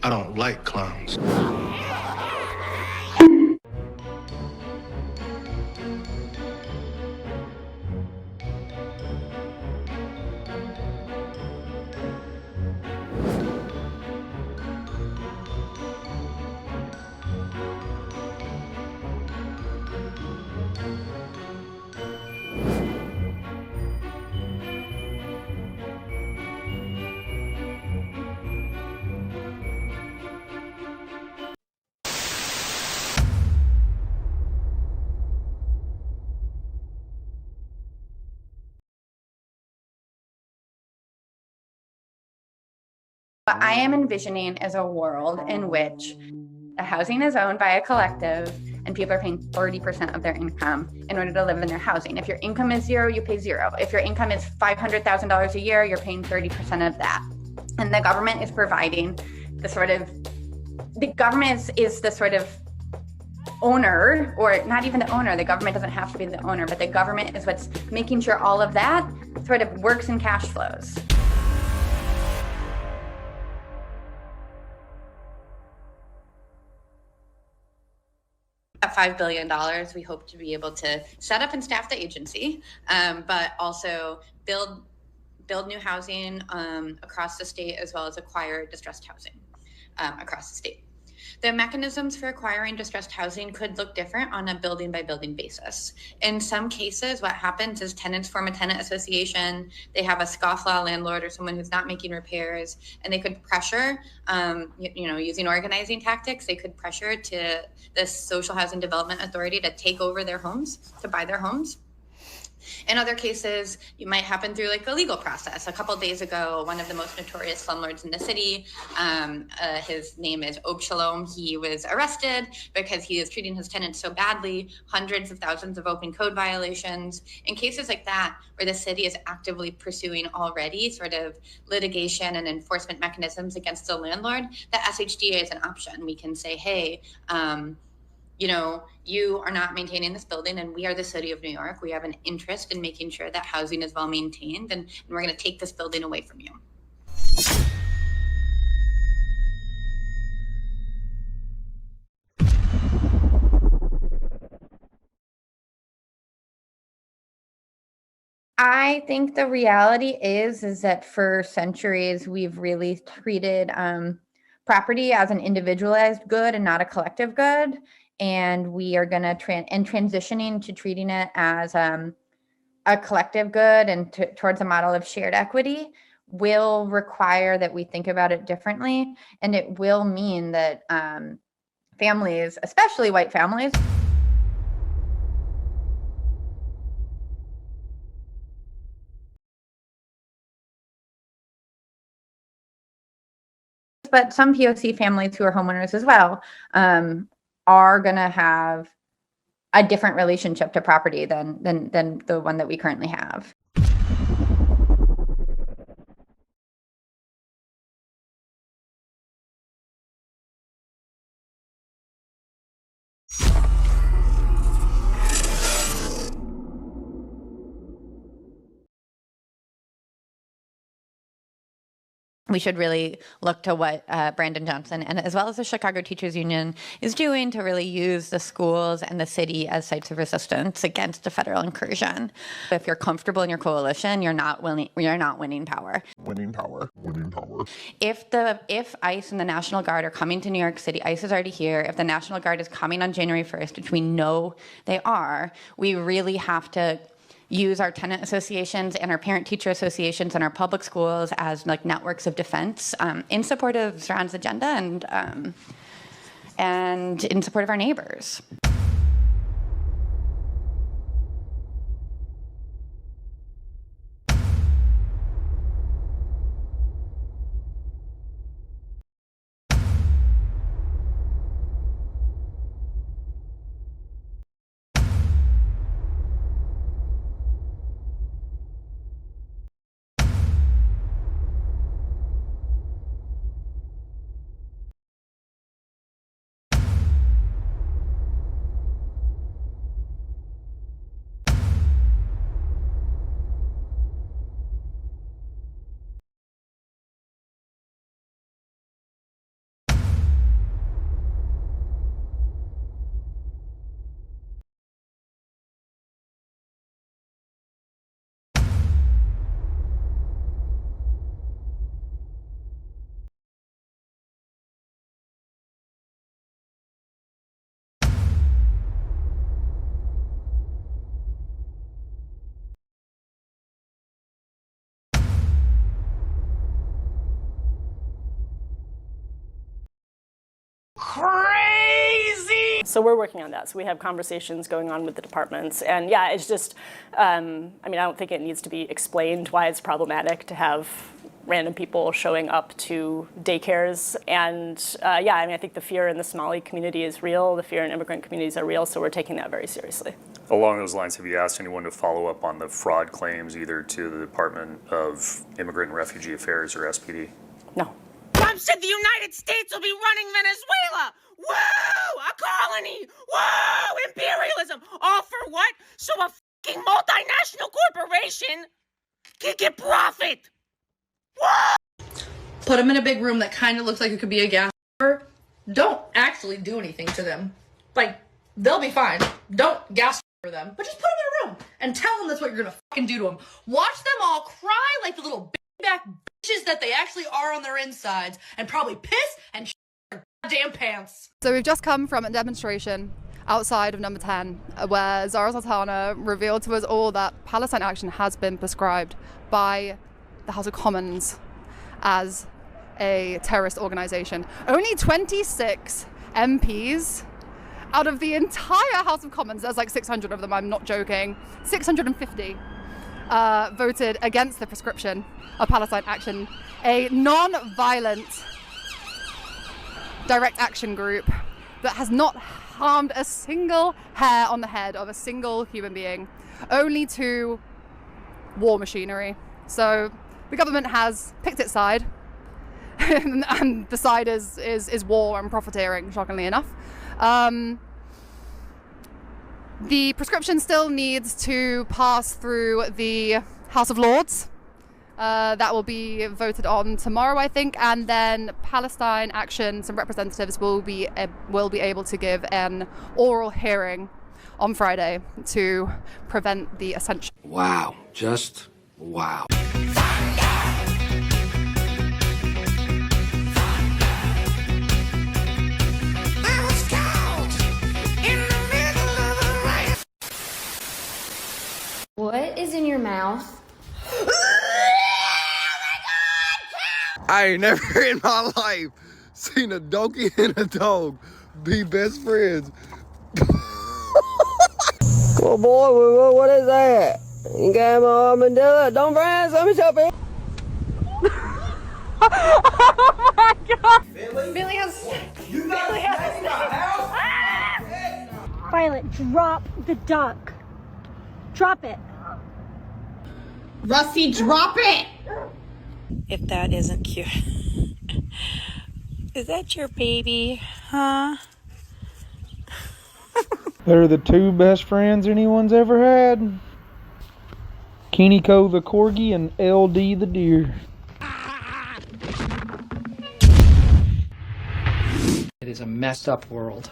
I don't like clowns. What I am envisioning is a world in which the housing is owned by a collective and people are paying 30% of their income in order to live in their housing. If your income is zero, you pay zero. If your income is $500,000 a year, you're paying 30% of that. And the government is providing the government is the sort of owner, or not even the owner. The government doesn't have to be the owner, but the government is what's making sure all of that sort of works in cash flows. At $5 billion, we hope to be able to set up and staff the agency, but also build new housing across the state, as well as acquire distressed housing across the state. The mechanisms for acquiring distressed housing could look different on a building by building basis. In some cases, what happens is tenants form a tenant association, they have a scofflaw landlord or someone who's not making repairs, and they could pressure, using organizing tactics, they could pressure to the Social Housing Development Authority to take over their homes, to buy their homes. In other cases, you might happen through like a legal process. A couple of days ago, one of the most notorious slumlords in the city, his name is Ob Shalom, he was arrested because he is treating his tenants so badly, hundreds of thousands of open code violations. In cases like that, where the city is actively pursuing already sort of litigation and enforcement mechanisms against the landlord, the SHDA is an option. We can say, hey, you are not maintaining this building, and we are the city of New York. We have an interest in making sure that housing is well maintained, and we're going to take this building away from you. I think the reality is that for centuries we've really treated property as an individualized good and not a collective good, and we are going to transitioning to treating it as a collective good and towards a model of shared equity will require that we think about it differently, and it will mean that families, especially white families, but some POC families who are homeowners as well are going to have a different relationship to property than the one that we currently have. We should really look to what Brandon Johnson and as well as the Chicago Teachers Union is doing to really use the schools and the city as sites of resistance against a federal incursion. If you're comfortable in your coalition, you're not winning power. Winning power. If ICE and the National Guard are coming to New York City, ICE is already here. If the National Guard is coming on January 1st, which we know they are, we really have to use our tenant associations and our parent-teacher associations and our public schools as like networks of defense in support of Saran's agenda and in support of our neighbors. So we're working on that. So we have conversations going on with the departments. And yeah, it's just, I mean, I don't think it needs to be explained why it's problematic to have random people showing up to daycares. And yeah, I mean, I think the fear in the Somali community is real. The fear in immigrant communities are real. So we're taking that very seriously. Along those lines, have you asked anyone to follow up on the fraud claims either to the Department of Immigrant and Refugee Affairs or SPD? No. Trump said the United States will be running Venezuela. Woo! A colony. Woo! Imperialism. All for what? So a fucking multinational corporation can get profit. Put them in a big room that kind of looks like it could be a gas chamber. Don't actually do anything to them. Like, they'll be fine. Don't gas for them. But just put them in a room and tell them that's what you're gonna fucking do to them. Watch them all cry like the little back bitches that they actually are on their insides and probably piss and shit their goddamn pants. So we've just come from a demonstration outside of number 10 where Zara Sultana revealed to us all that Palestine Action has been prescribed by the House of Commons as a terrorist organization. Only 26 MPs out of the entire House of Commons, there's like 600 of them, I'm not joking, 650 voted against the prescription of Palestine Action, a non-violent direct action group that has not harmed a single hair on the head of a single human being, only to war machinery. So the government has picked its side, and the side is war and profiteering, shockingly enough. The prescription still needs to pass through the House of Lords. That will be voted on tomorrow, I think, and then Palestine Action, some representatives will be able to give an oral hearing on Friday to prevent the essential. Wow, just wow. What is in your mouth? I ain't never in my life seen a donkey and a dog be best friends. Well, boy, what is that? You got my armadillo. Don't friends, let me help you. Oh my god! Billy has. You got Billy has. my house? Violet, drop the duck. Drop it. Rusty, drop it. If that isn't cute. Is that your baby, huh? They're the two best friends anyone's ever had. Kiniko the corgi and LD the deer. It is a messed up world.